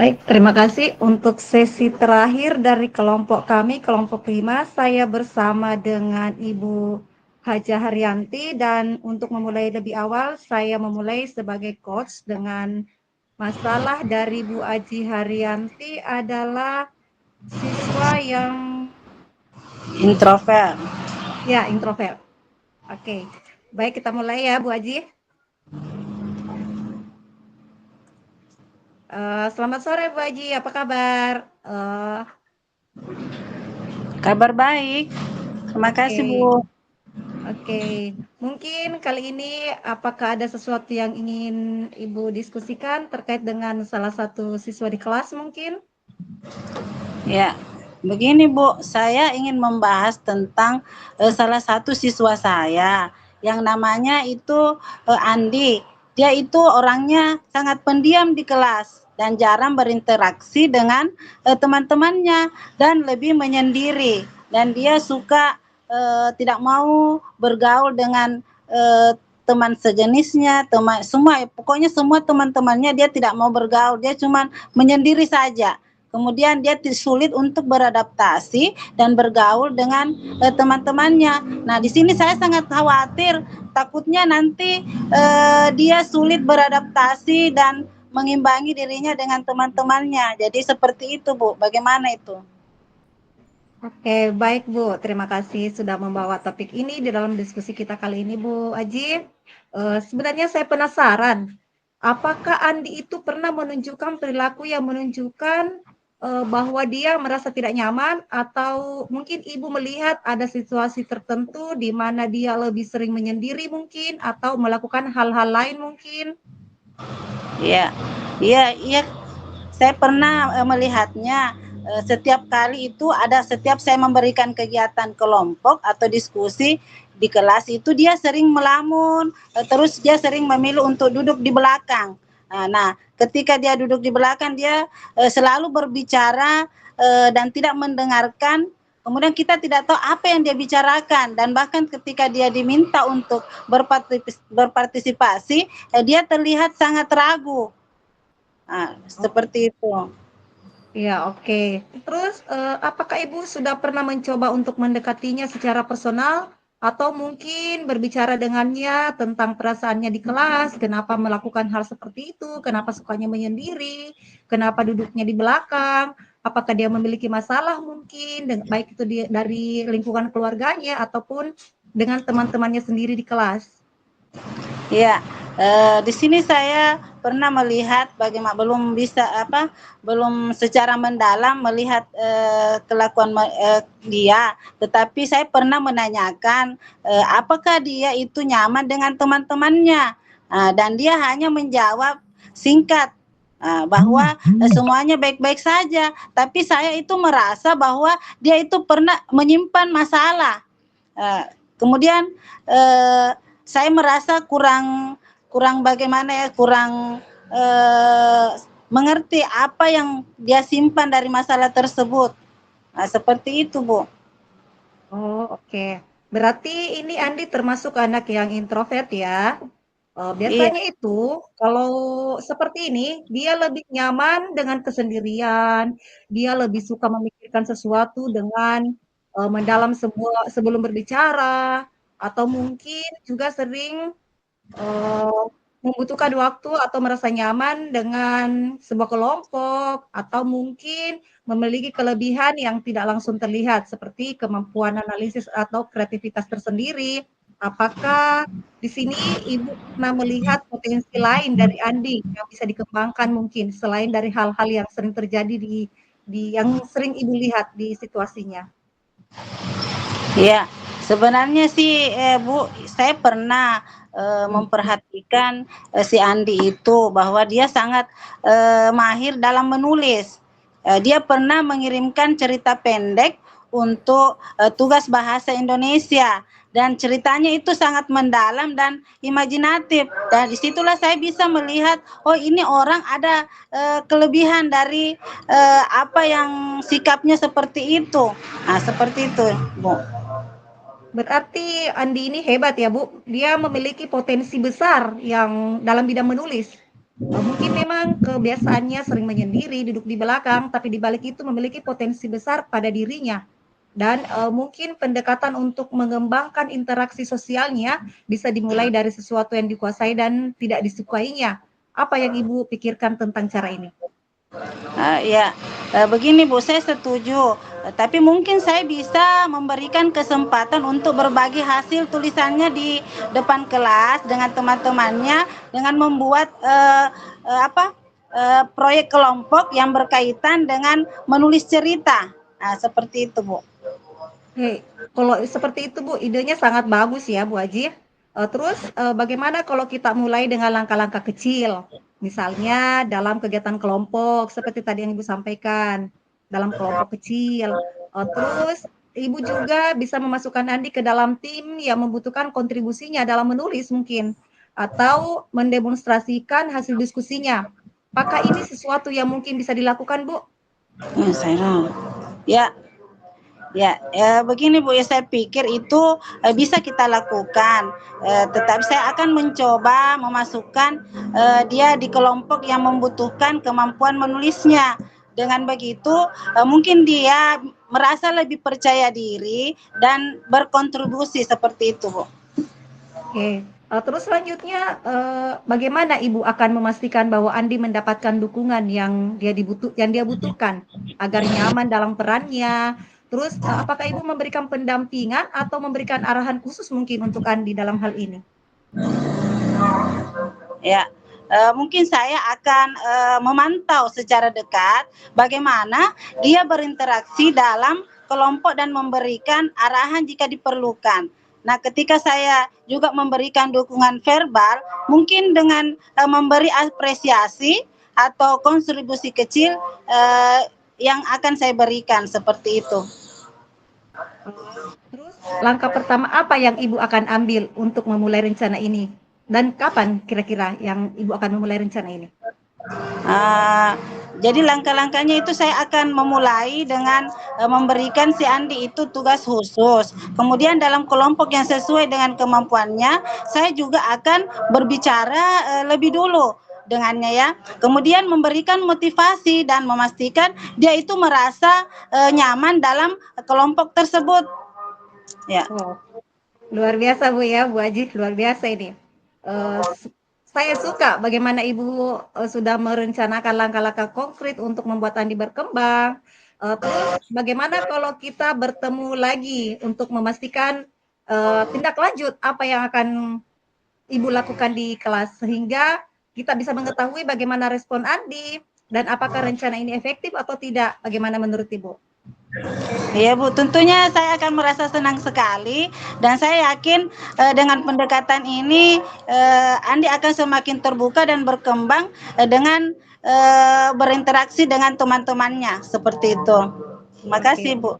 Baik, terima kasih untuk sesi terakhir dari kelompok kami, kelompok 5. Saya bersama dengan Ibu Haja Haryanti dan untuk memulai lebih awal, saya memulai sebagai coach dengan masalah dari Bu Aji Haryanti adalah siswa yang Introvert. ya introvert. Oke, baik kita mulai ya Bu Aji. Selamat sore Bu Aji, apa kabar? Kabar baik. Terima kasih, Oke. Bu. Oke, mungkin kali ini apakah ada sesuatu yang ingin Ibu diskusikan terkait dengan salah satu siswa di kelas mungkin? Ya, begini, Bu. Saya ingin membahas tentang salah satu siswa saya yang namanya itu Andi. Dia itu orangnya sangat pendiam di kelas dan jarang berinteraksi dengan teman-temannya dan lebih menyendiri. Dan dia suka tidak mau bergaul dengan teman sejenisnya, teman semua, pokoknya semua teman-temannya dia tidak mau bergaul, dia cuma menyendiri saja. Kemudian dia sulit untuk beradaptasi dan bergaul dengan teman-temannya. Nah, di sini saya sangat khawatir, takutnya nanti dia sulit beradaptasi dan mengimbangi dirinya dengan teman-temannya. Jadi seperti itu, Bu. Bagaimana itu? Oke, baik Bu. Terima kasih sudah membawa topik ini di dalam diskusi kita kali ini Bu Aji. Sebenarnya saya penasaran, apakah Andi itu pernah menunjukkan perilaku yang menunjukkan bahwa dia merasa tidak nyaman atau mungkin Ibu melihat ada situasi tertentu di mana dia lebih sering menyendiri mungkin atau melakukan hal-hal lain mungkin? Iya, iya, iya. Saya pernah melihatnya setiap kali itu ada setiap saya memberikan kegiatan kelompok atau diskusi di kelas itu dia sering melamun, terus dia sering memilih untuk duduk di belakang. Nah, ketika dia duduk di belakang dia selalu berbicara dan tidak mendengarkan. Kemudian kita tidak tahu apa yang dia bicarakan dan bahkan ketika dia diminta untuk berpartisipasi, dia terlihat sangat ragu. Seperti itu. Ya, oke. Terus, apakah Ibu sudah pernah mencoba untuk mendekatinya secara personal atau mungkin berbicara dengannya tentang perasaannya di kelas, kenapa melakukan hal seperti itu, kenapa sukanya menyendiri, kenapa duduknya di belakang, apakah dia memiliki masalah mungkin, baik itu dari lingkungan keluarganya ataupun dengan teman-temannya sendiri di kelas? Iya, di sini saya pernah melihat bagaimana belum bisa apa, belum secara mendalam melihat, kelakuan dia, tetapi saya pernah menanyakan, apakah dia itu nyaman dengan teman-temannya, dan dia hanya menjawab singkat, bahwa, semuanya baik-baik saja, tapi saya itu merasa bahwa dia itu pernah menyimpan masalah. Eee, kemudian, eee, saya merasa kurang kurang bagaimana ya, kurang, mengerti apa yang dia simpan dari masalah tersebut. Seperti itu, Bu. Oh, oke. Berarti ini Andi termasuk anak yang introvert ya? Iya, Biasanya itu kalau seperti ini, dia lebih nyaman dengan kesendirian, dia lebih suka memikirkan sesuatu dengan, mendalam sebelum berbicara, atau mungkin juga sering Eee, membutuhkan waktu atau merasa nyaman dengan sebuah kelompok, atau mungkin memiliki kelebihan yang tidak langsung terlihat, seperti kemampuan analisis atau kreativitas tersendiri. Apakah di sini Ibu pernah melihat potensi lain dari Andi yang bisa dikembangkan mungkin, selain dari hal-hal yang sering terjadi yang sering Ibu lihat di situasinya? iya. Sebenarnya sih, Bu, saya pernah, memperhatikan, si Andi itu bahwa dia sangat, mahir dalam menulis. Dia pernah mengirimkan cerita pendek untuk, tugas bahasa Indonesia dan ceritanya itu sangat mendalam dan imajinatif. Dan disitulah saya bisa melihat, oh ini orang ada, kelebihan dari, apa yang sikapnya seperti itu. Seperti itu, Bu. Berarti Andi ini hebat ya, Bu. Dia memiliki potensi besar yang dalam bidang menulis. Mungkin memang kebiasaannya sering menyendiri, duduk di belakang, tapi di balik itu memiliki potensi besar pada dirinya. Dan mungkin pendekatan untuk mengembangkan interaksi sosialnya bisa dimulai dari sesuatu yang dikuasai dan tidak disukainya. Apa yang Ibu pikirkan tentang cara ini? Ya, begini Bu, saya setuju. Tapi mungkin saya bisa memberikan kesempatan untuk berbagi hasil tulisannya di depan kelas dengan teman-temannya dengan membuat proyek kelompok yang berkaitan dengan menulis cerita. Nah, seperti itu Bu. Oke, kalau seperti itu Bu, idenya sangat bagus ya Bu Aji. Terus bagaimana kalau kita mulai dengan langkah-langkah kecil? Misalnya dalam kegiatan kelompok seperti tadi yang Ibu sampaikan, dalam kelompok kecil. Terus Ibu juga bisa memasukkan Andi ke dalam tim yang membutuhkan kontribusinya dalam menulis mungkin atau mendemonstrasikan hasil diskusinya. Apakah ini sesuatu yang mungkin bisa dilakukan, Bu? Saya ya. Ya, begini Bu, ya saya pikir itu bisa kita lakukan. Tetapi saya akan mencoba memasukkan dia di kelompok yang membutuhkan kemampuan menulisnya. Dengan begitu, mungkin dia merasa lebih percaya diri dan berkontribusi seperti itu, Bu. Oke, terus selanjutnya, bagaimana Ibu akan memastikan bahwa Andi mendapatkan dukungan yang dia butuhkan, agar nyaman dalam perannya? Terus, apakah Ibu memberikan pendampingan atau memberikan arahan khusus mungkin untuk Andi dalam hal ini? Ya, mungkin saya akan memantau secara dekat bagaimana dia berinteraksi dalam kelompok dan memberikan arahan jika diperlukan. Nah, ketika saya juga memberikan dukungan verbal, mungkin dengan memberi apresiasi atau kontribusi kecil yang akan saya berikan seperti itu. Terus, langkah pertama apa yang Ibu akan ambil untuk memulai rencana ini? Dan kapan kira-kira yang Ibu akan memulai rencana ini? Uh, jadi langkah-langkahnya itu saya akan memulai dengan memberikan si Andi itu tugas khusus. Kemudian dalam kelompok yang sesuai dengan kemampuannya, saya juga akan berbicara lebih dulu dengannya ya. Kemudian memberikan motivasi dan memastikan dia itu merasa nyaman dalam kelompok tersebut. Ya. Oh, luar biasa Bu ya, Bu Aji, luar biasa ini. Uh, saya suka bagaimana Ibu sudah merencanakan langkah-langkah konkret untuk membuat Andi berkembang. Terus bagaimana kalau kita bertemu lagi untuk memastikan tindak lanjut apa yang akan Ibu lakukan di kelas sehingga kita bisa mengetahui bagaimana respon Andi dan apakah rencana ini efektif atau tidak. Bagaimana menurut Ibu? Iya Bu, tentunya saya akan merasa senang sekali dan saya yakin dengan pendekatan ini Andi akan semakin terbuka dan berkembang dengan berinteraksi dengan teman-temannya seperti itu. Terima kasih Oke. Bu.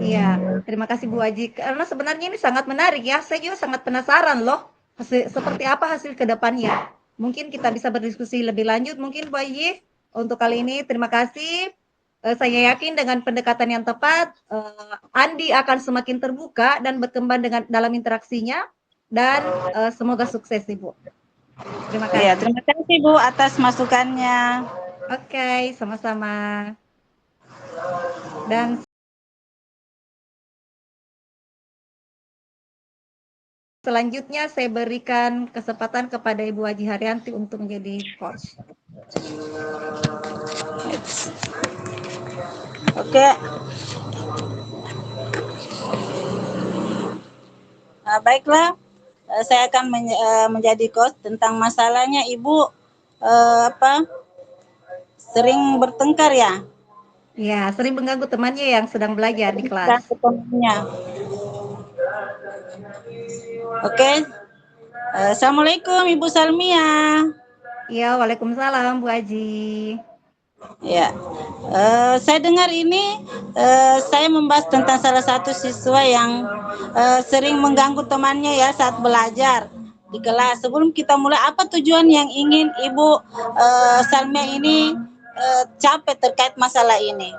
Iya, terima kasih Bu Aji. Karena sebenarnya ini sangat menarik ya. Saya juga sangat penasaran loh, seperti apa hasil ke depannya. Mungkin kita bisa berdiskusi lebih lanjut mungkin Bu Aji. Untuk kali ini terima kasih. Saya yakin dengan pendekatan yang tepat, Andi akan semakin terbuka dan berkembang dalam interaksinya dan semoga sukses Ibu. Terima Iya, kasih. terima kasih Bu atas masukannya. Oke, sama-sama. Dan selanjutnya saya berikan kesempatan kepada Ibu Haji Haryanti untuk menjadi coach. Oke. Baiklah, saya akan menjadi coach tentang masalahnya Ibu sering bertengkar ya. Ya, sering mengganggu temannya yang sedang belajar di kelas. Dan ketemunya. Oke. Assalamualaikum Ibu Salmia. Iya, waalaikumsalam Bu Haji. Ya, saya dengar ini saya membahas tentang salah satu siswa yang sering mengganggu temannya ya saat belajar di kelas. Sebelum kita mulai, apa tujuan yang ingin Ibu Salmia ini capai terkait masalah ini?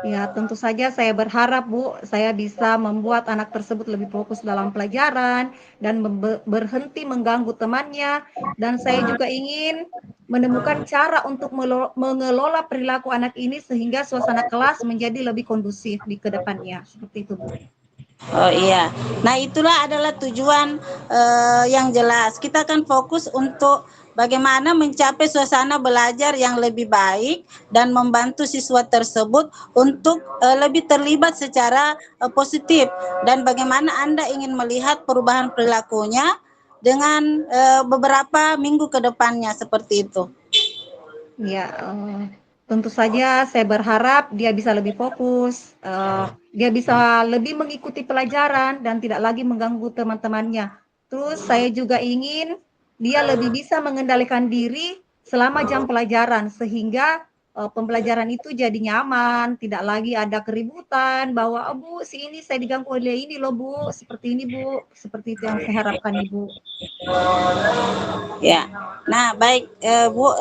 Ya, tentu saja saya berharap, Bu, saya bisa membuat anak tersebut lebih fokus dalam pelajaran dan berhenti mengganggu temannya. Dan saya juga ingin menemukan cara untuk mengelola perilaku anak ini sehingga suasana kelas menjadi lebih kondusif di kedepannya. Seperti itu, Bu. Oh iya. Nah, itulah adalah tujuan yang jelas. Kita akan fokus untuk bagaimana mencapai suasana belajar yang lebih baik dan membantu siswa tersebut untuk lebih terlibat secara positif, dan bagaimana Anda ingin melihat perubahan perilakunya dengan beberapa minggu ke depannya seperti itu. Ya, tentu saja saya berharap dia bisa lebih fokus, dia bisa lebih mengikuti pelajaran dan tidak lagi mengganggu teman-temannya. Terus saya juga ingin dia lebih bisa mengendalikan diri selama jam pelajaran sehingga, pembelajaran itu jadi nyaman, tidak lagi ada keributan bahwa, "Oh, Bu, si ini saya diganggu oleh ini loh, Bu, seperti ini, Bu." Seperti itu yang saya harapkan, Ibu. Ya, nah baik Bu,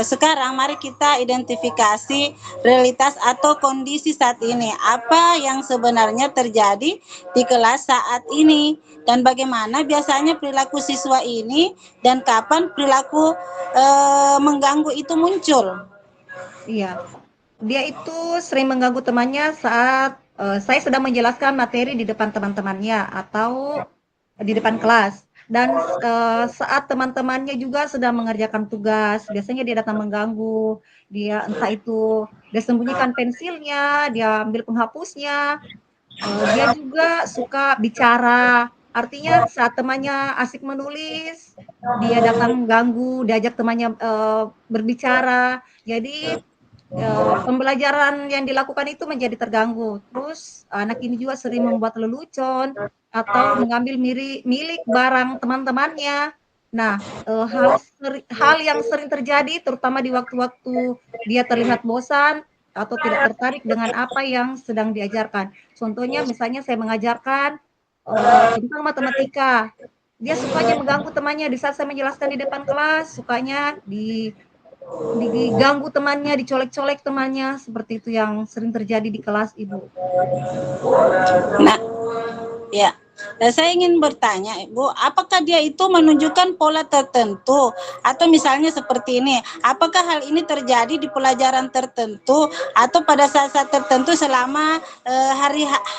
sekarang mari kita identifikasi realitas atau kondisi saat ini. Apa yang sebenarnya terjadi di kelas saat ini dan bagaimana biasanya perilaku siswa ini dan kapan perilaku mengganggu itu muncul. Iya. Dia itu sering mengganggu temannya saat, saya sedang menjelaskan materi di depan teman-temannya atau di depan kelas dan, saat teman-temannya juga sedang mengerjakan tugas, biasanya dia datang mengganggu. Dia entah itu dia sembunyikan pensilnya, dia ambil penghapusnya, dia juga suka bicara. Artinya saat temannya asik menulis, dia datang ganggu, diajak temannya, berbicara. Jadi pembelajaran yang dilakukan itu menjadi terganggu. Terus anak ini juga sering membuat lelucon atau mengambil milik barang teman-temannya. Nah, hal yang sering terjadi terutama di waktu-waktu dia terlihat bosan atau tidak tertarik dengan apa yang sedang diajarkan. Contohnya misalnya saya mengajarkan, tentang matematika, dia sukanya mengganggu temannya di saat saya menjelaskan di depan kelas, sukanya diganggu temannya, dicolek-colek temannya, seperti itu yang sering terjadi di kelas, Ibu. Nah, ya. Saya ingin bertanya, Ibu, apakah dia itu menunjukkan pola tertentu atau misalnya seperti ini, apakah hal ini terjadi di pelajaran tertentu atau pada saat-saat tertentu selama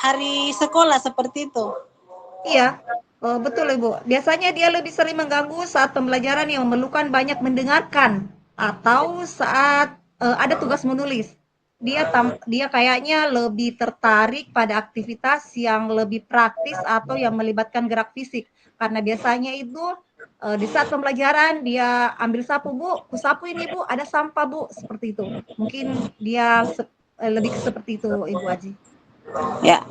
hari sekolah seperti itu? Iya, betul, Ibu. Biasanya dia lebih sering mengganggu saat pembelajaran yang memerlukan banyak mendengarkan atau saat, ada tugas menulis. Dia kayaknya lebih tertarik pada aktivitas yang lebih praktis atau yang melibatkan gerak fisik. Karena biasanya itu, di saat pembelajaran dia ambil sapu, "Bu, kusapu ini, Bu, ada sampah, Bu." Seperti itu. Mungkin dia lebih ke seperti itu, Ibu Aji. Ya,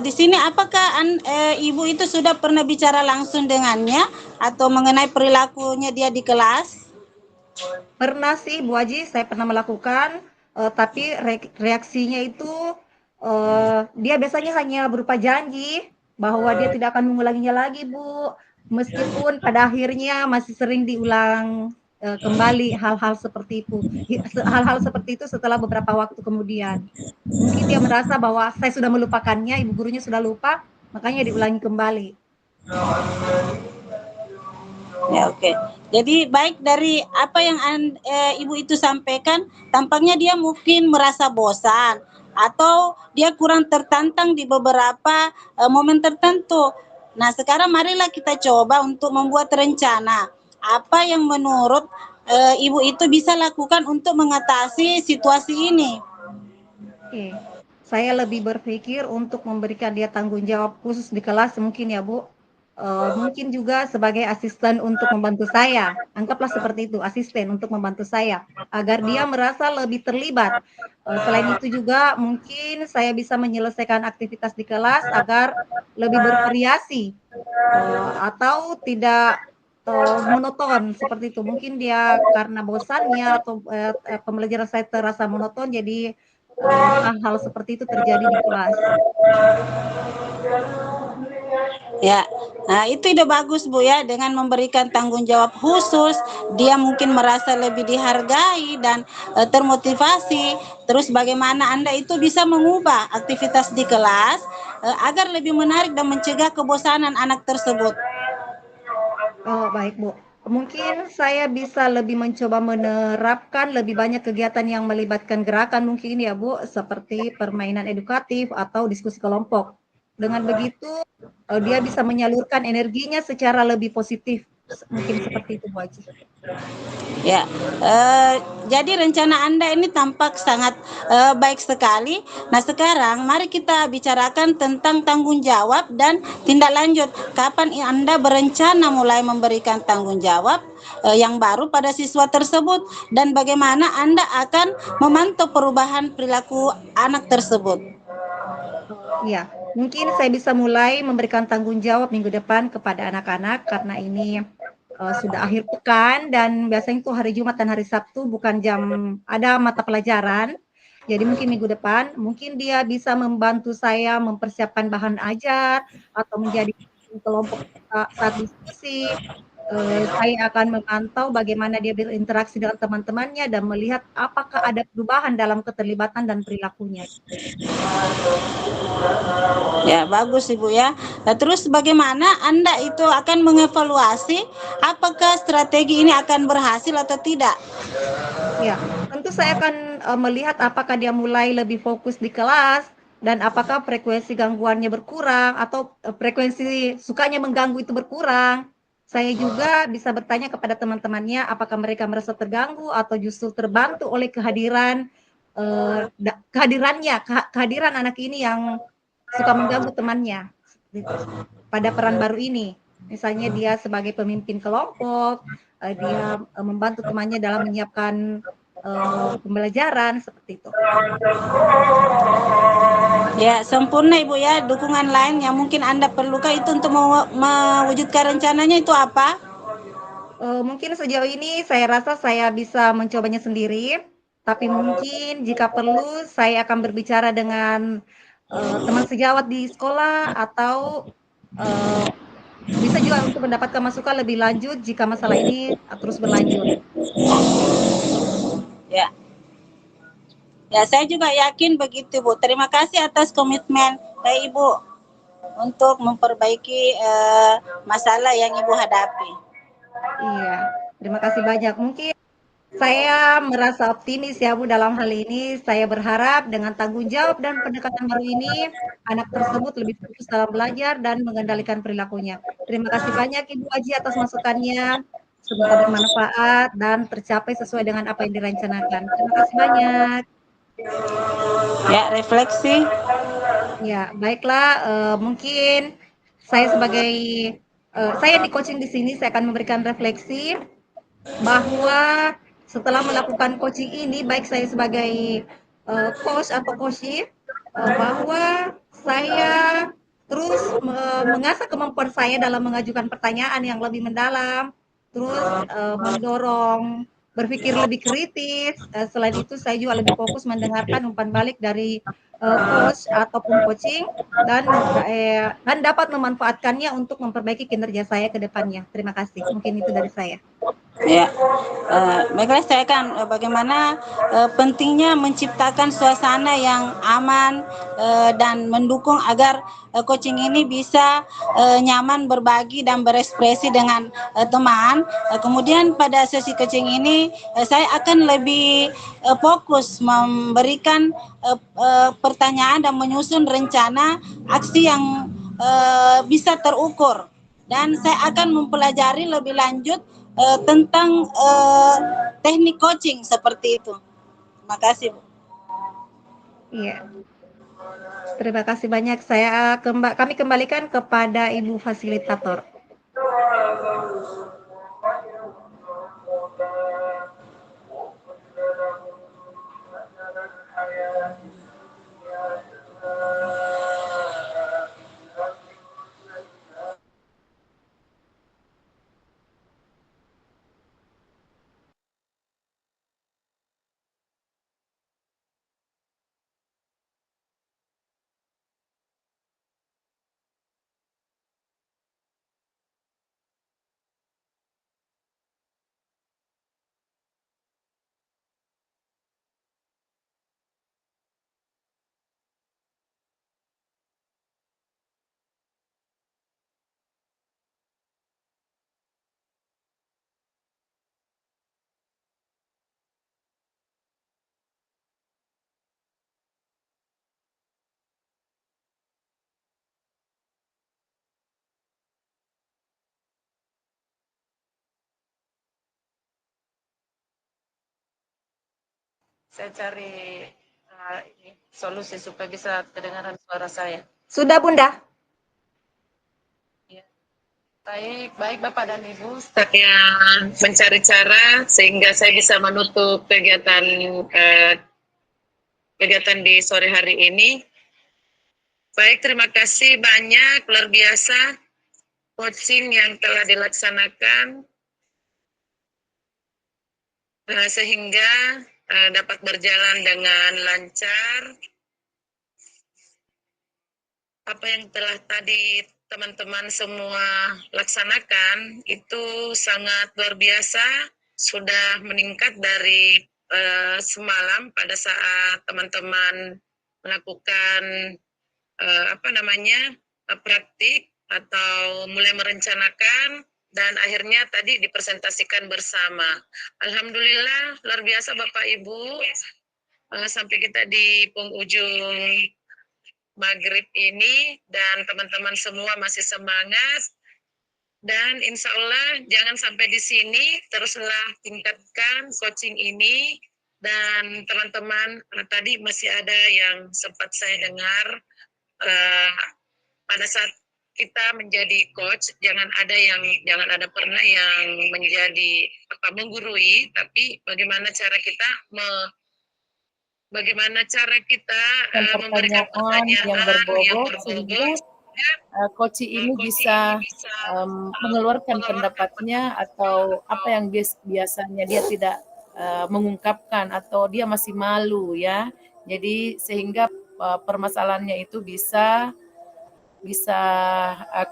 di sini apakah Ibu itu sudah pernah bicara langsung dengannya atau mengenai perilakunya dia di kelas? Pernah sih Bu Aji, saya pernah melakukan, tapi reaksinya itu, dia biasanya hanya berupa janji bahwa dia tidak akan mengulanginya lagi, Bu. Meskipun pada akhirnya masih sering diulang, kembali hal-hal seperti itu. Hal-hal seperti itu setelah beberapa waktu kemudian. Mungkin dia merasa bahwa saya sudah melupakannya, ibu gurunya sudah lupa, makanya diulangi kembali. Ya, oke. Jadi baik dari apa yang Ibu itu sampaikan, tampaknya dia mungkin merasa bosan atau dia kurang tertantang di beberapa momen tertentu. Nah, sekarang marilah kita coba untuk membuat rencana. Apa yang menurut Ibu itu bisa lakukan untuk mengatasi situasi ini? Oke. Saya lebih berpikir untuk memberikan dia tanggung jawab khusus di kelas mungkin ya, Bu. Mungkin juga sebagai asisten untuk membantu saya, anggaplah seperti itu, asisten untuk membantu saya, agar dia merasa lebih terlibat. Selain itu juga mungkin saya bisa menyelesaikan aktivitas di kelas agar lebih bervariasi, atau tidak, monoton seperti itu. Mungkin dia karena bosannya atau, pembelajaran saya terasa monoton jadi hal-hal seperti itu terjadi di kelas. Ya, nah itu ide bagus Bu ya, dengan memberikan tanggung jawab khusus, dia mungkin merasa lebih dihargai dan termotivasi. Terus bagaimana Anda itu bisa mengubah aktivitas di kelas agar lebih menarik dan mencegah kebosanan anak tersebut. Oh, baik, Bu. Mungkin saya bisa lebih mencoba menerapkan lebih banyak kegiatan yang melibatkan gerakan mungkin ya, Bu, seperti permainan edukatif atau diskusi kelompok. Dengan begitu, dia bisa menyalurkan energinya secara lebih positif. Mungkin seperti itu, Bu Aji. Ya, jadi rencana Anda ini tampak sangat baik sekali. Nah, sekarang mari kita bicarakan tentang tanggung jawab dan tindak lanjut. Kapan Anda berencana mulai memberikan tanggung jawab yang baru pada siswa tersebut dan bagaimana Anda akan memantau perubahan perilaku anak tersebut? Iya, mungkin saya bisa mulai memberikan tanggung jawab minggu depan kepada anak-anak karena ini sudah akhir pekan dan biasanya itu hari Jumat dan hari Sabtu bukan jam ada mata pelajaran. Jadi mungkin minggu depan, mungkin dia bisa membantu saya mempersiapkan bahan ajar atau menjadi kelompok saat diskusi. Saya akan memantau bagaimana dia berinteraksi dengan teman-temannya dan melihat apakah ada perubahan dalam keterlibatan dan perilakunya. Ya, bagus Ibu ya. Nah, terus bagaimana Anda itu akan mengevaluasi apakah strategi ini akan berhasil atau tidak? Ya, tentu saya akan melihat apakah dia mulai lebih fokus di kelas dan apakah frekuensi gangguannya berkurang atau frekuensi sukanya mengganggu itu berkurang. Saya juga bisa bertanya kepada teman-temannya apakah mereka merasa terganggu atau justru terbantu oleh kehadiran anak ini yang suka mengganggu temannya. Seperti itu. Pada peran baru ini, misalnya dia sebagai pemimpin kelompok, dia membantu temannya dalam menyiapkan pembelajaran seperti itu. Ya, sempurna Ibu ya. Dukungan lain yang mungkin Anda perlukan itu untuk mewujudkan rencananya itu apa? Mungkin sejauh ini saya rasa saya bisa mencobanya sendiri, tapi mungkin jika perlu saya akan berbicara dengan teman sejawat di sekolah atau uh, bisa juga untuk mendapatkan masukan lebih lanjut jika masalah ini terus berlanjut. Ya. Ya, saya juga yakin begitu, Bu. Terima kasih atas komitmen Ibu untuk memperbaiki masalah yang Ibu hadapi. Iya, terima kasih banyak. Mungkin saya merasa optimis ya Bu dalam hal ini. Saya berharap dengan tanggung jawab dan pendekatan baru ini, anak tersebut lebih fokus dalam belajar dan mengendalikan perilakunya. Terima kasih banyak Ibu Aji atas masukannya. Semoga bermanfaat dan tercapai sesuai dengan apa yang direncanakan. Terima kasih banyak. Ya, refleksi. Ya, baiklah, mungkin saya sebagai saya di coaching di sini saya akan memberikan refleksi bahwa setelah melakukan coaching ini, baik saya sebagai coach atau coachee, bahwa saya terus mengasah kemampuan saya dalam mengajukan pertanyaan yang lebih mendalam, terus mendorong berpikir lebih kritis. Selain itu, saya juga lebih fokus mendengarkan umpan balik dari coach ataupun coaching dan dapat memanfaatkannya untuk memperbaiki kinerja saya ke depannya. Terima kasih. Mungkin itu dari saya. Ya, baiklah saya akan bagaimana pentingnya menciptakan suasana yang aman dan mendukung agar coaching ini bisa nyaman berbagi dan berekspresi dengan teman. Kemudian pada sesi coaching ini saya akan lebih fokus memberikan pertanyaan dan menyusun rencana aksi yang bisa terukur. Dan saya akan mempelajari lebih lanjut tentang teknik coaching seperti itu. Terima kasih, Bu. Iya, terima kasih banyak. Kami kembalikan kepada Ibu Fasilitator. Saya cari ini, solusi supaya bisa kedengaran suara saya. Sudah, Bunda? Ya. Baik Bapak dan Ibu. Saya mencari cara sehingga saya bisa menutup kegiatan di sore hari ini. Baik, terima kasih banyak, luar biasa coaching yang telah dilaksanakan sehingga dapat berjalan dengan lancar. Apa yang telah tadi teman-teman semua laksanakan itu sangat luar biasa, sudah meningkat dari semalam pada saat teman-teman melakukan praktik atau mulai merencanakan dan akhirnya tadi dipresentasikan bersama. Alhamdulillah luar biasa Bapak Ibu, sampai kita di penghujung maghrib ini dan teman-teman semua masih semangat dan insya Allah jangan sampai di sini, teruslah tingkatkan coaching ini dan teman-teman tadi masih ada yang sempat saya dengar pada saat kita menjadi coach jangan ada pernah yang menjadi menggurui, tapi bagaimana cara kita memberikan pertanyaan yang berbobot sehingga coach ini bisa mengeluarkan pendapatnya atau apa yang biasanya dia tidak mengungkapkan atau dia masih malu ya. Jadi sehingga permasalahannya itu bisa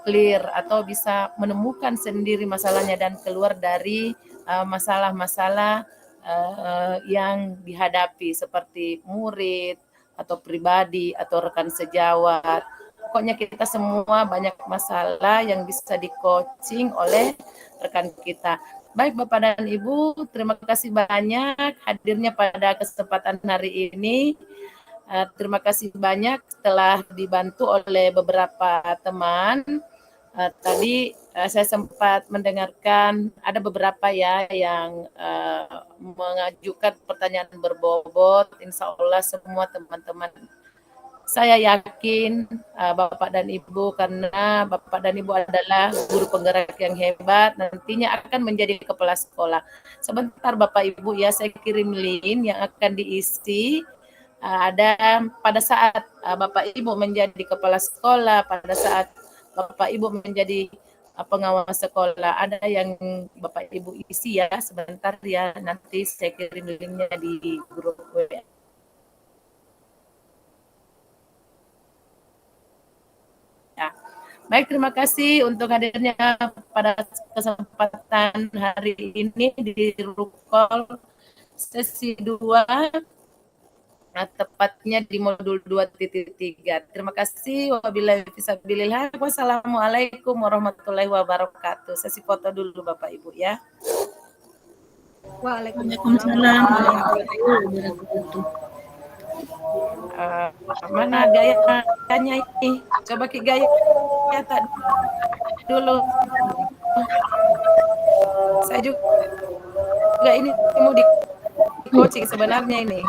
clear atau bisa menemukan sendiri masalahnya dan keluar dari masalah-masalah yang dihadapi seperti murid atau pribadi atau rekan sejawat. Pokoknya kita semua banyak masalah yang bisa di-coaching oleh rekan kita. Baik Bapak dan Ibu, terima kasih banyak hadirnya pada kesempatan hari ini. Terima kasih banyak telah dibantu oleh beberapa teman. Tadi saya sempat mendengarkan ada beberapa ya yang mengajukan pertanyaan berbobot. Insya Allah semua teman-teman saya yakin Bapak dan Ibu, karena Bapak dan Ibu adalah guru penggerak yang hebat, nantinya akan menjadi kepala sekolah. Sebentar Bapak Ibu ya, saya kirim link yang akan diisi. Ada pada saat Bapak Ibu menjadi kepala sekolah, pada saat Bapak Ibu menjadi pengawas sekolah, ada yang Bapak Ibu isi ya, sebentar ya, nanti saya kirim linknya di grup WA. Ya. Baik, terima kasih untuk hadirnya pada kesempatan hari ini di Rukol sesi 2. Tepatnya di modul 2.3. Terima kasih. Wabillahi fisabilillah. Wassalamualaikum warahmatullahi wabarakatuh. Sesi foto dulu Bapak Ibu ya. Waalaikumsalam. Mana gayanya ini? Coba ke gaya tak dulu. Saya juga ini mau di coaching sebenarnya ini.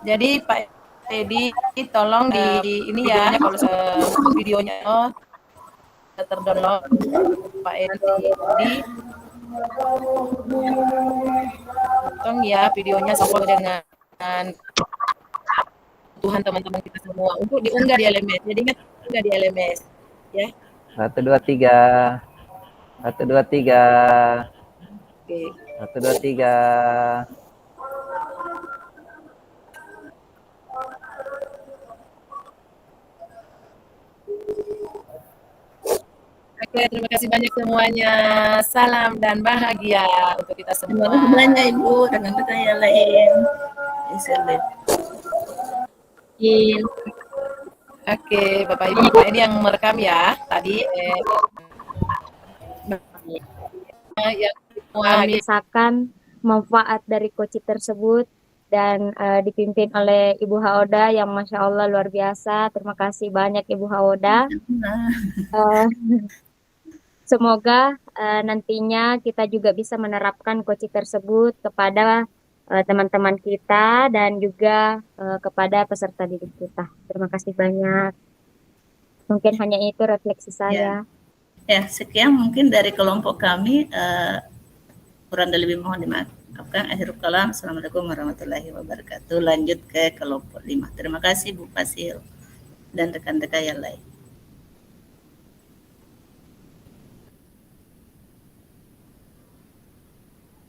Jadi Pak Edi tolong di ini ya, kalau videonya terdownload Pak Edi tolong ya videonya sama dengan Tuhan teman-teman kita semua untuk diunggah di LMS. Jadi ingat unggah di LMS ya. 1 2 3. 1 2 3. Oke. 1 2 3. Oke, terima kasih banyak semuanya. Salam dan bahagia untuk kita semua. Terima kasih banyak Ibu. Dengan pertanyaan lain. Oke, Bapak Ibu, ini yang merekam ya tadi. Yang misalkan manfaat dari coaching tersebut dan dipimpin oleh Ibu Haoda yang Masya Allah luar biasa. Terima kasih banyak Ibu Haoda. Semoga nantinya kita juga bisa menerapkan coaching tersebut kepada teman-teman kita dan juga kepada peserta didik kita. Terima kasih banyak. Mungkin hanya itu refleksi saya. Ya, sekian mungkin dari kelompok kami. Kurang dan lebih mohon dimaafkan. Akhirul kalam. Assalamualaikum warahmatullahi wabarakatuh. Lanjut ke kelompok 5. Terima kasih Bu Fasil dan rekan-rekan yang lain.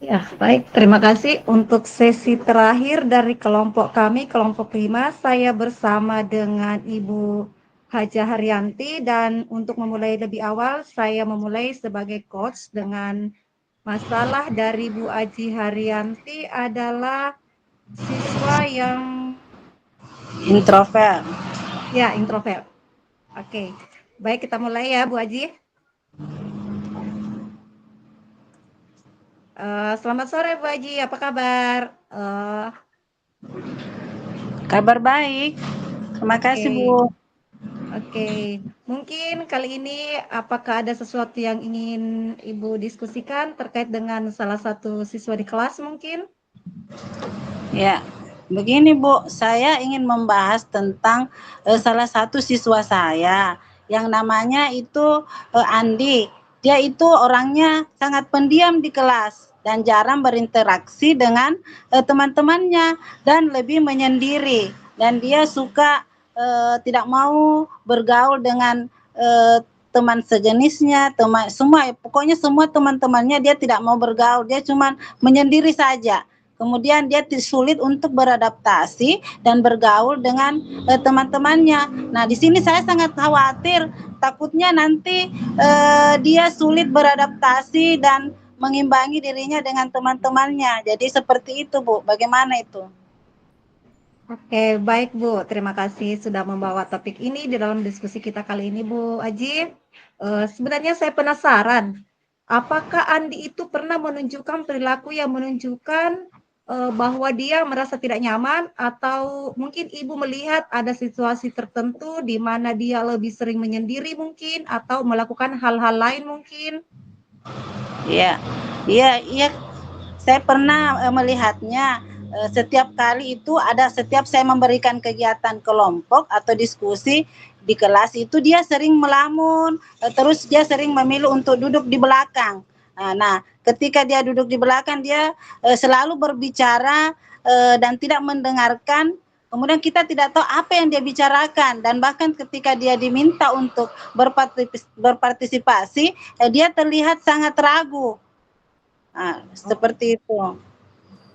Ya, baik. Terima kasih untuk sesi terakhir dari kelompok kami, kelompok 5. Saya bersama dengan Ibu Haja Haryanti, dan untuk memulai lebih awal, saya memulai sebagai coach dengan masalah dari Bu Aji Haryanti adalah siswa yang Introvert. ya introvert. Oke, baik, kita mulai ya Bu Aji. Selamat sore Bu Aji, apa kabar? Kabar baik. Terima kasih Bu. Oke, mungkin kali ini apakah ada sesuatu yang ingin Ibu diskusikan terkait dengan salah satu siswa di kelas mungkin? Ya, begini Bu, saya ingin membahas tentang salah satu siswa saya yang namanya itu Andi. Dia itu orangnya sangat pendiam di kelas dan jarang berinteraksi dengan teman-temannya dan lebih menyendiri, dan dia suka tidak mau bergaul dengan teman sejenisnya, pokoknya semua teman-temannya dia tidak mau bergaul, dia cuma menyendiri saja. Kemudian dia sulit untuk beradaptasi dan bergaul dengan teman-temannya. Nah, di sini saya sangat khawatir, takutnya nanti dia sulit beradaptasi dan mengimbangi dirinya dengan teman-temannya. Jadi seperti itu Bu, bagaimana itu? Oke, baik Bu. Terima kasih sudah membawa topik ini di dalam diskusi kita kali ini Bu Aji. Sebenarnya saya penasaran, apakah Andi itu pernah menunjukkan perilaku yang menunjukkan bahwa dia merasa tidak nyaman, atau mungkin Ibu melihat ada situasi tertentu di mana dia lebih sering menyendiri mungkin, atau melakukan hal-hal lain mungkin? Iya, saya pernah melihatnya. Setiap kali itu setiap saya memberikan kegiatan kelompok atau diskusi di kelas itu dia sering melamun, terus dia sering memilih untuk duduk di belakang. Nah, ketika dia duduk di belakang dia selalu berbicara dan tidak mendengarkan. Kemudian kita tidak tahu apa yang dia bicarakan, dan bahkan ketika dia diminta untuk berpartisipasi, dia terlihat sangat ragu. Seperti itu.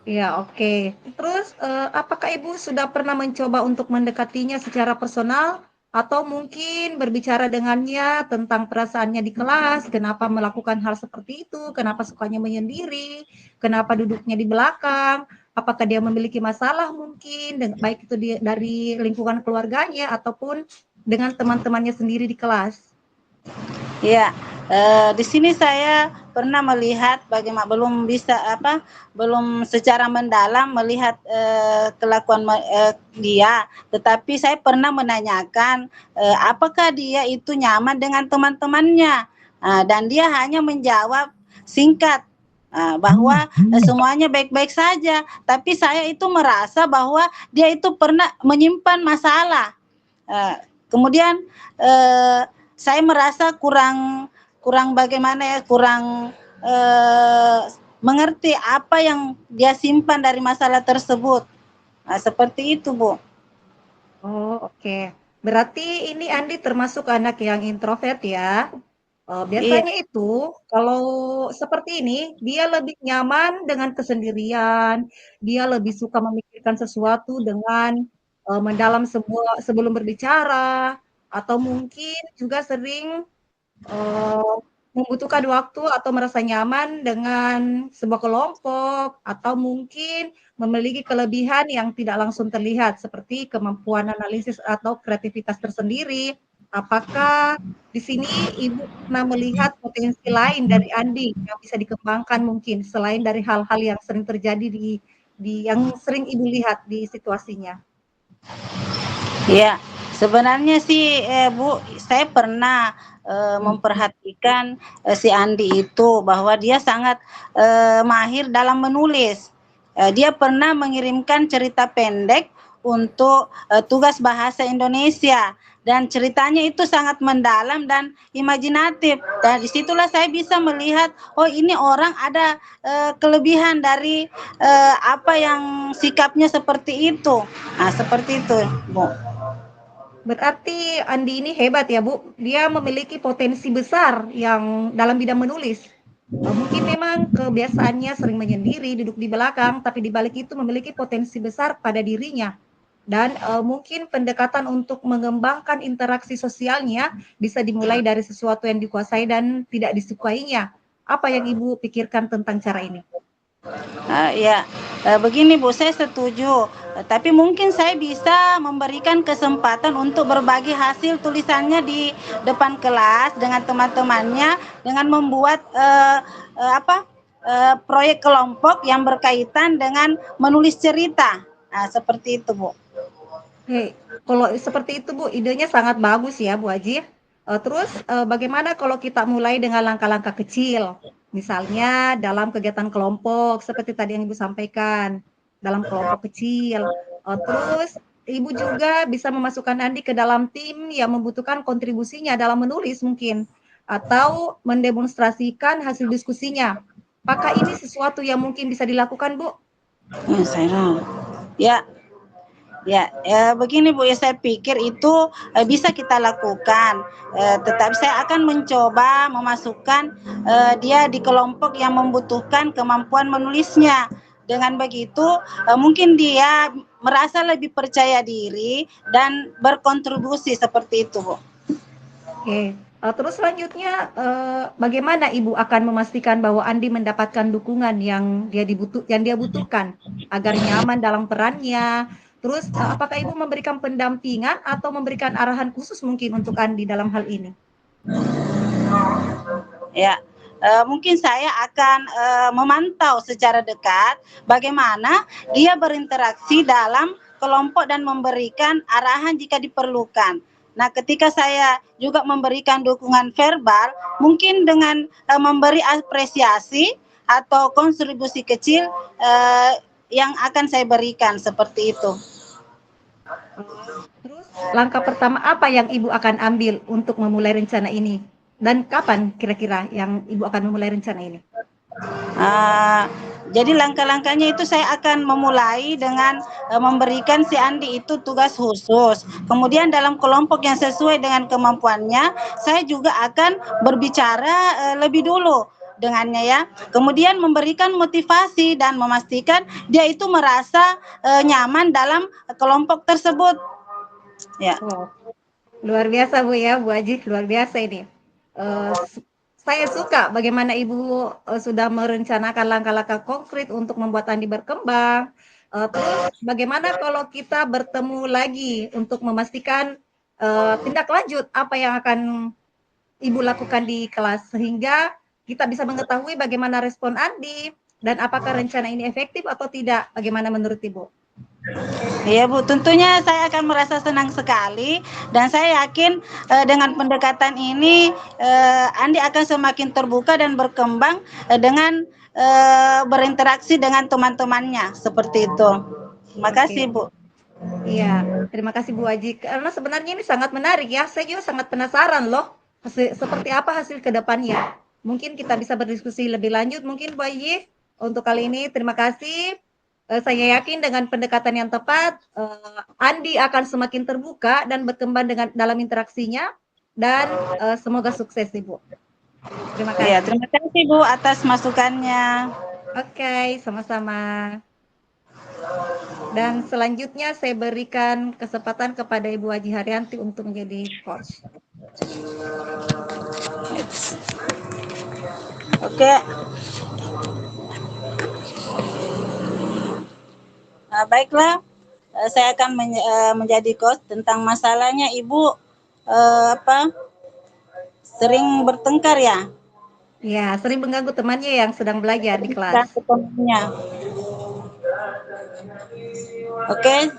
Ya, oke. Terus, apakah Ibu sudah pernah mencoba untuk mendekatinya secara personal, atau mungkin berbicara dengannya tentang perasaannya di kelas, kenapa melakukan hal seperti itu, kenapa sukanya menyendiri, kenapa duduknya di belakang, apakah dia memiliki masalah mungkin, baik itu dari lingkungan keluarganya ataupun dengan teman-temannya sendiri di kelas? Ya, di sini saya pernah melihat bagaimana belum secara mendalam melihat kelakuan dia, tetapi saya pernah menanyakan apakah dia itu nyaman dengan teman-temannya, dan dia hanya menjawab singkat bahwa semuanya baik-baik saja, tapi saya itu merasa bahwa dia itu pernah menyimpan masalah. Kemudian saya merasa kurang mengerti apa yang dia simpan dari masalah tersebut. Seperti itu Bu. Oh, oke. Berarti ini Andi termasuk anak yang introvert ya? Biasanya itu kalau seperti ini, dia lebih nyaman dengan kesendirian, dia lebih suka memikirkan sesuatu dengan mendalam sebelum berbicara, atau mungkin juga sering membutuhkan waktu atau merasa nyaman dengan sebuah kelompok, atau mungkin memiliki kelebihan yang tidak langsung terlihat seperti kemampuan analisis atau kreativitas tersendiri. Apakah di sini Ibu pernah melihat potensi lain dari Andi yang bisa dikembangkan mungkin selain dari hal-hal yang sering terjadi di yang sering Ibu lihat di situasinya? Ya, sebenarnya sih Bu, saya pernah memperhatikan si Andi itu bahwa dia sangat mahir dalam menulis. Dia pernah mengirimkan cerita pendek untuk tugas bahasa Indonesia, dan ceritanya itu sangat mendalam dan imajinatif, dan disitulah saya bisa melihat, oh ini orang ada kelebihan dari apa yang sikapnya seperti itu. Nah, seperti itu, Bu. Berarti Andi ini hebat ya, Bu. Dia memiliki potensi besar yang dalam bidang menulis. Mungkin memang kebiasaannya sering menyendiri, duduk di belakang, tapi di balik itu memiliki potensi besar pada dirinya. Dan mungkin pendekatan untuk mengembangkan interaksi sosialnya bisa dimulai dari sesuatu yang dikuasai dan tidak disukainya. Apa yang Ibu pikirkan tentang cara ini? Ya, begini Bu, saya setuju. Tapi mungkin saya bisa memberikan kesempatan untuk berbagi hasil tulisannya di depan kelas dengan teman-temannya, dengan membuat proyek kelompok yang berkaitan dengan menulis cerita. Nah, seperti itu, Bu. Oke, kalau seperti itu Bu, idenya sangat bagus ya Bu Aji. Terus bagaimana kalau kita mulai dengan langkah-langkah kecil? Misalnya dalam kegiatan kelompok seperti tadi yang Ibu sampaikan, dalam kelompok kecil. Terus Ibu juga bisa memasukkan Andi ke dalam tim yang membutuhkan kontribusinya dalam menulis mungkin, atau mendemonstrasikan hasil diskusinya. Apakah ini sesuatu yang mungkin bisa dilakukan Bu? Ya, begini Bu, ya saya pikir itu bisa kita lakukan. Tetapi saya akan mencoba memasukkan dia di kelompok yang membutuhkan kemampuan menulisnya. Dengan begitu, mungkin dia merasa lebih percaya diri dan berkontribusi seperti itu, Bu. Oke, terus selanjutnya bagaimana Ibu akan memastikan bahwa Andi mendapatkan dukungan yang dia butuhkan agar nyaman dalam perannya? Terus apakah Ibu memberikan pendampingan atau memberikan arahan khusus mungkin untuk Andi dalam hal ini? Ya, mungkin saya akan memantau secara dekat bagaimana dia berinteraksi dalam kelompok dan memberikan arahan jika diperlukan. Nah, ketika saya juga memberikan dukungan verbal, mungkin dengan memberi apresiasi atau kontribusi kecil yang akan saya berikan seperti itu. Terus langkah pertama apa yang Ibu akan ambil untuk memulai rencana ini? Dan kapan kira-kira yang Ibu akan memulai rencana ini? Jadi langkah-langkahnya itu saya akan memulai dengan memberikan si Andi itu tugas khusus. Kemudian dalam kelompok yang sesuai dengan kemampuannya, saya juga akan berbicara lebih dulu dengannya ya. Kemudian memberikan motivasi dan memastikan dia itu merasa nyaman dalam kelompok tersebut. Ya. Wow. Luar biasa Bu ya, Bu Aji, luar biasa ini. Saya suka bagaimana Ibu sudah merencanakan langkah-langkah konkret untuk membuat Andi berkembang. Terus bagaimana kalau kita bertemu lagi untuk memastikan tindak lanjut apa yang akan Ibu lakukan di kelas sehingga kita bisa mengetahui bagaimana respon Andi dan apakah rencana ini efektif atau tidak. Bagaimana menurut Ibu? Iya Bu, tentunya saya akan merasa senang sekali dan saya yakin dengan pendekatan ini Andi akan semakin terbuka dan berkembang dengan berinteraksi dengan teman-temannya seperti itu. Terima kasih Bu. Iya, terima kasih Bu Aji. Karena sebenarnya ini sangat menarik ya. Saya juga sangat penasaran loh seperti apa hasil ke depannya. Mungkin kita bisa berdiskusi lebih lanjut mungkin Bu Aji. Untuk kali ini terima kasih. Saya yakin dengan pendekatan yang tepat, Andi akan semakin terbuka dan berkembang dalam interaksinya dan semoga sukses Ibu. Terima kasih. Ya, terima kasih Bu atas masukannya. Oke, sama-sama. Dan selanjutnya saya berikan kesempatan kepada Ibu Haji Haryanti untuk menjadi coach. Oke. Baiklah, saya akan menjadi coach tentang masalahnya Ibu sering bertengkar ya? Ya, sering mengganggu temannya yang sedang belajar di kelas. Oke.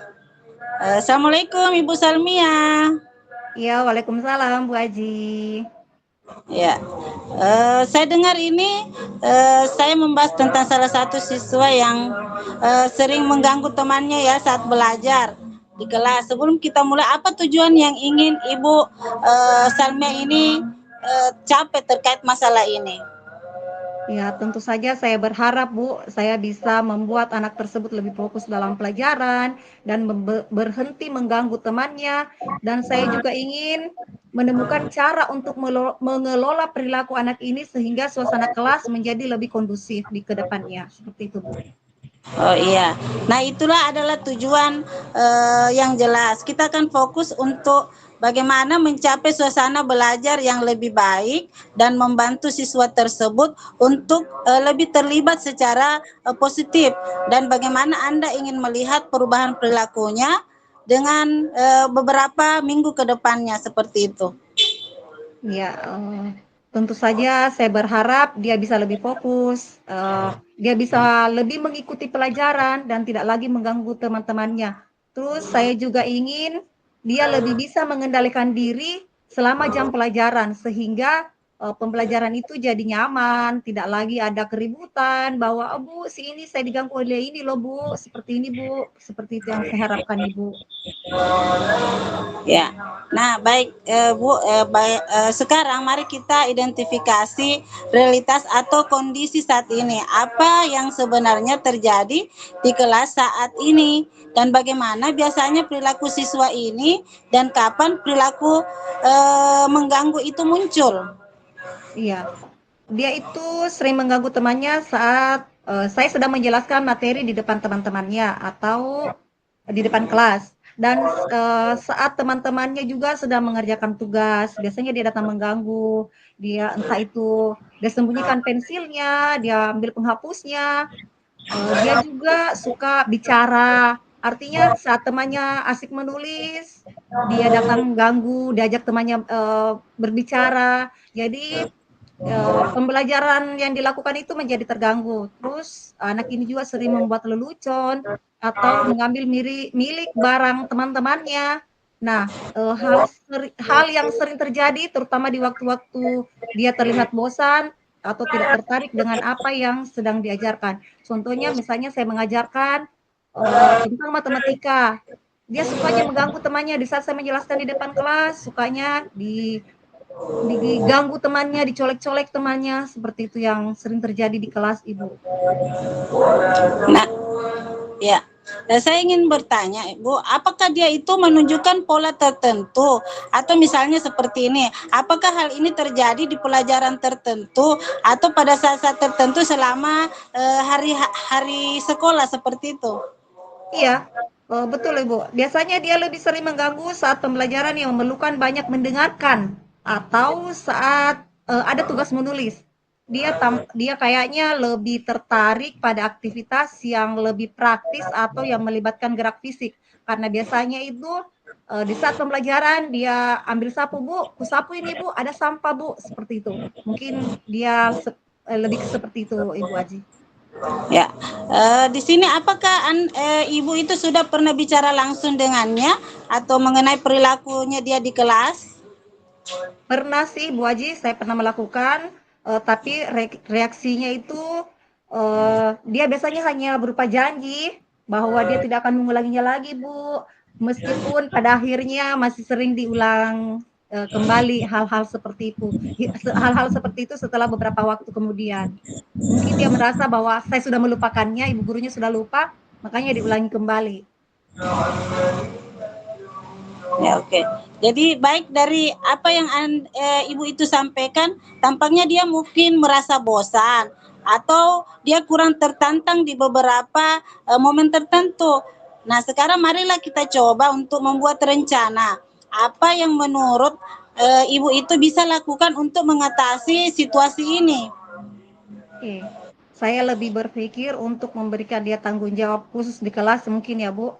Assalamualaikum Ibu Salmia. Iya, waalaikumsalam Bu Haji. Ya, saya dengar ini saya membahas tentang salah satu siswa yang sering mengganggu temannya ya saat belajar di kelas. Sebelum kita mulai, apa tujuan yang ingin Ibu Salmia ini capai terkait masalah ini? Ya, tentu saja saya berharap, Bu, saya bisa membuat anak tersebut lebih fokus dalam pelajaran dan berhenti mengganggu temannya. Dan saya juga ingin menemukan cara untuk mengelola perilaku anak ini sehingga suasana kelas menjadi lebih kondusif di kedepannya. Seperti itu, Bu. Oh iya, nah itulah adalah tujuan yang jelas. Kita akan fokus untuk bagaimana mencapai suasana belajar yang lebih baik dan membantu siswa tersebut untuk lebih terlibat secara positif, dan bagaimana Anda ingin melihat perubahan perilakunya dengan beberapa minggu ke depannya seperti itu. Ya, tentu saja saya berharap dia bisa lebih fokus, dia bisa lebih mengikuti pelajaran dan tidak lagi mengganggu teman-temannya. Terus saya juga ingin dia lebih bisa mengendalikan diri selama jam pelajaran sehingga pembelajaran itu jadi nyaman, tidak lagi ada keributan bahwa oh, Bu, si ini saya diganggu oleh ini loh Bu, seperti ini Bu, seperti itu yang saya harapkan Ibu. Ya, nah baik Bu, sekarang mari kita identifikasi realitas atau kondisi saat ini. Apa yang sebenarnya terjadi di kelas saat ini dan bagaimana biasanya perilaku siswa ini dan kapan perilaku mengganggu itu muncul? Iya, dia itu sering mengganggu temannya saat saya sedang menjelaskan materi di depan teman-temannya atau di depan kelas. Dan saat teman-temannya juga sedang mengerjakan tugas, biasanya dia datang mengganggu. Dia entah itu dia sembunyikan pensilnya, dia ambil penghapusnya. Dia juga suka bicara. Artinya saat temannya asik menulis, dia datang mengganggu, diajak temannya berbicara. Jadi pembelajaran yang dilakukan itu menjadi terganggu. Terus anak ini juga sering membuat lelucon atau mengambil milik barang teman-temannya. Nah, hal yang sering terjadi terutama di waktu-waktu dia terlihat bosan atau tidak tertarik dengan apa yang sedang diajarkan. Contohnya misalnya saya mengajarkan tentang matematika. Dia sukanya mengganggu temannya di saat saya menjelaskan di depan kelas, sukanya diganggu temannya, dicolek-colek temannya, seperti itu yang sering terjadi di kelas, Ibu. Nah, ya. Saya ingin bertanya, Ibu, apakah dia itu menunjukkan pola tertentu atau misalnya seperti ini, apakah hal ini terjadi di pelajaran tertentu atau pada saat-saat tertentu selama hari sekolah seperti itu? Iya, betul Ibu. Biasanya dia lebih sering mengganggu saat pembelajaran yang memerlukan banyak mendengarkan atau saat ada tugas menulis. Dia kayaknya lebih tertarik pada aktivitas yang lebih praktis atau yang melibatkan gerak fisik. Karena biasanya itu di saat pembelajaran dia ambil sapu, Bu, kusapu ini Bu, ada sampah Bu, seperti itu. Mungkin dia lebih seperti itu Ibu Aji. Ya, di sini apakah Ibu itu sudah pernah bicara langsung dengannya atau mengenai perilakunya dia di kelas? Pernah sih Bu Aji, saya pernah melakukan, tapi reaksinya itu dia biasanya hanya berupa janji bahwa dia tidak akan mengulanginya lagi Bu, meskipun pada akhirnya masih sering diulang kembali hal-hal seperti itu. Hal-hal seperti itu setelah beberapa waktu kemudian. Mungkin dia merasa bahwa saya sudah melupakannya, ibu gurunya sudah lupa, makanya diulangi kembali. Ya, oke. Jadi baik dari apa yang Ibu itu sampaikan, tampaknya dia mungkin merasa bosan atau dia kurang tertantang di beberapa momen tertentu. Nah, sekarang marilah kita coba untuk membuat rencana. Apa yang menurut Ibu itu bisa lakukan untuk mengatasi situasi ini? Oke. Saya lebih berpikir untuk memberikan dia tanggung jawab khusus di kelas mungkin ya Bu.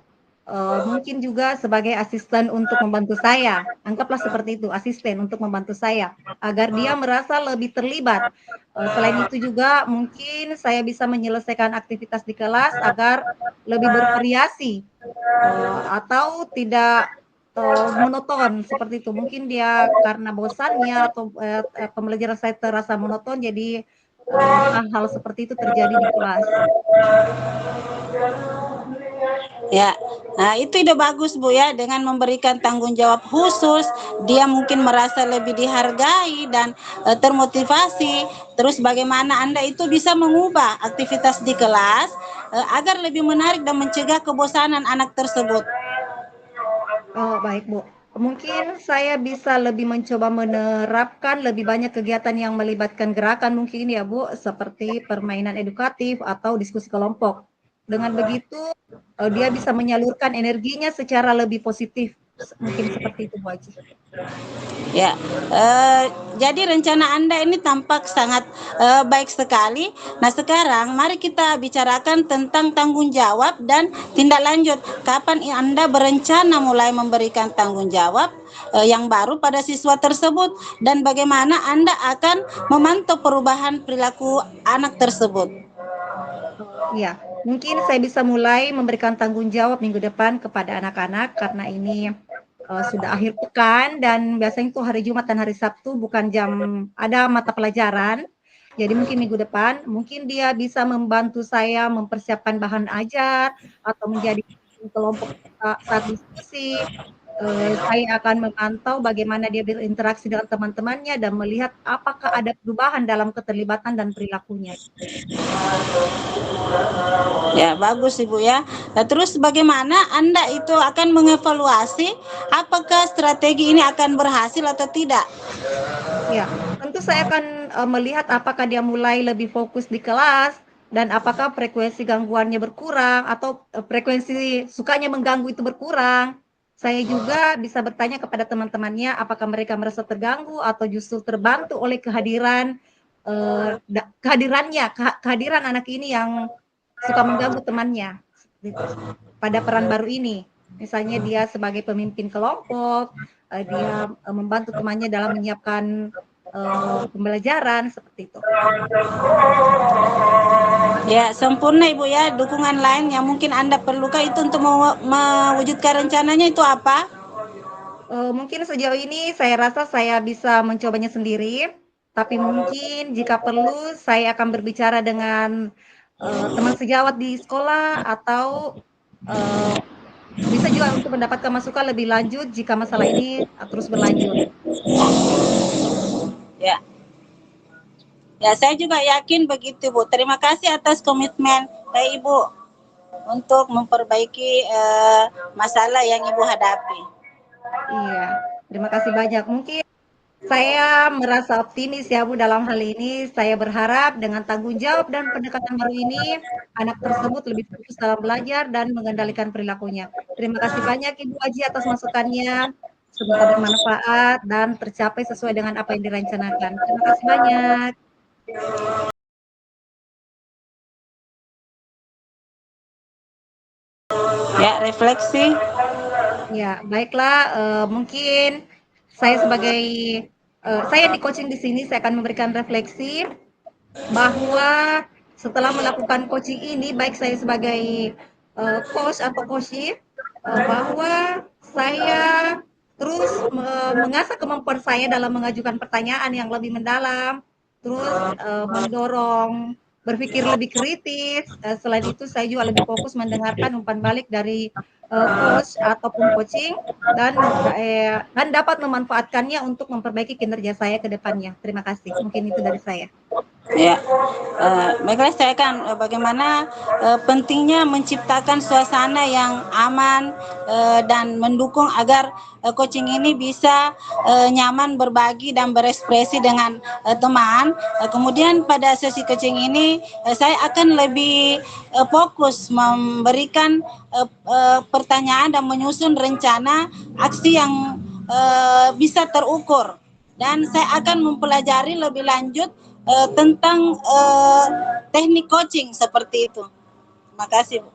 Mungkin juga sebagai asisten untuk membantu saya. Anggaplah seperti itu, asisten untuk membantu saya, agar dia merasa lebih terlibat. Selain itu juga mungkin saya bisa menyelesaikan aktivitas di kelas agar lebih bervariasi, atau tidak monoton seperti itu. Mungkin dia karena bosannya atau pembelajaran saya terasa monoton, jadi hal-hal seperti itu terjadi di kelas. Ya, nah itu ide bagus Bu ya, dengan memberikan tanggung jawab khusus, dia mungkin merasa lebih dihargai dan termotivasi. Terus bagaimana Anda itu bisa mengubah aktivitas di kelas agar lebih menarik dan mencegah kebosanan anak tersebut. Oh, baik Bu. Mungkin saya bisa lebih mencoba menerapkan lebih banyak kegiatan yang melibatkan gerakan mungkin ya Bu, seperti permainan edukatif atau diskusi kelompok. Dengan begitu, dia bisa menyalurkan energinya secara lebih positif. Mungkin seperti itu Bu Aji. Ya, jadi rencana Anda ini tampak sangat baik sekali. Nah sekarang mari kita bicarakan tentang tanggung jawab dan tindak lanjut. Kapan Anda berencana mulai memberikan tanggung jawab yang baru pada siswa tersebut, dan bagaimana Anda akan memantau perubahan perilaku anak tersebut? Iya, mungkin saya bisa mulai memberikan tanggung jawab minggu depan kepada anak-anak karena ini sudah akhir pekan dan biasanya itu hari Jumat dan hari Sabtu bukan jam ada mata pelajaran. Jadi mungkin minggu depan mungkin dia bisa membantu saya mempersiapkan bahan ajar atau menjadi kelompok saat diskusi. Saya akan memantau bagaimana dia berinteraksi dengan teman-temannya dan melihat apakah ada perubahan dalam keterlibatan dan perilakunya. Ya, bagus Ibu ya. Nah, terus bagaimana Anda itu akan mengevaluasi apakah strategi ini akan berhasil atau tidak? Ya, tentu saya akan melihat apakah dia mulai lebih fokus di kelas dan apakah frekuensi gangguannya berkurang atau frekuensi sukanya mengganggu itu berkurang. Saya juga bisa bertanya kepada teman-temannya apakah mereka merasa terganggu atau justru terbantu oleh kehadiran kehadiran anak ini yang suka mengganggu temannya pada peran baru ini. Misalnya dia sebagai pemimpin kelompok, dia membantu temannya dalam menyiapkan pembelajaran seperti itu. Ya, sempurna Ibu ya. Dukungan lain yang mungkin Anda perlukan itu untuk mewujudkan rencananya itu apa? Mungkin sejauh ini saya rasa saya bisa mencobanya sendiri, tapi mungkin jika perlu saya akan berbicara dengan teman sejawat di sekolah atau bisa juga untuk mendapatkan masukan lebih lanjut jika masalah ini terus berlanjut. Ya. Ya, saya juga yakin begitu, Bu. Terima kasih atas komitmen Ibu untuk memperbaiki masalah yang Ibu hadapi. Iya, terima kasih banyak. Mungkin saya merasa optimis ya Bu dalam hal ini. Saya berharap dengan tanggung jawab dan pendekatan baru ini, anak tersebut lebih fokus dalam belajar dan mengendalikan perilakunya. Terima kasih banyak Ibu Aji atas masukannya. Semoga bermanfaat dan tercapai sesuai dengan apa yang direncanakan. Terima kasih banyak. Ya, refleksi. Ya, baiklah. Mungkin saya sebagai saya di coaching di sini, saya akan memberikan refleksi bahwa setelah melakukan coaching ini, baik saya sebagai coach atau coachee, bahwa saya terus mengasah kemampuan saya dalam mengajukan pertanyaan yang lebih mendalam, terus mendorong berpikir lebih kritis. Selain itu, saya juga lebih fokus mendengarkan umpan balik dari coach ataupun coaching dan dapat memanfaatkannya untuk memperbaiki kinerja saya ke depannya. Terima kasih. Mungkin itu dari saya. Ya, baiklah, saya akan bagaimana pentingnya menciptakan suasana yang aman dan mendukung agar coaching ini bisa nyaman berbagi dan berekspresi dengan teman. Kemudian pada sesi coaching ini saya akan lebih fokus memberikan pertanyaan dan menyusun rencana aksi yang bisa terukur, dan saya akan mempelajari lebih lanjut tentang teknik coaching seperti itu. Terima kasih, Bu.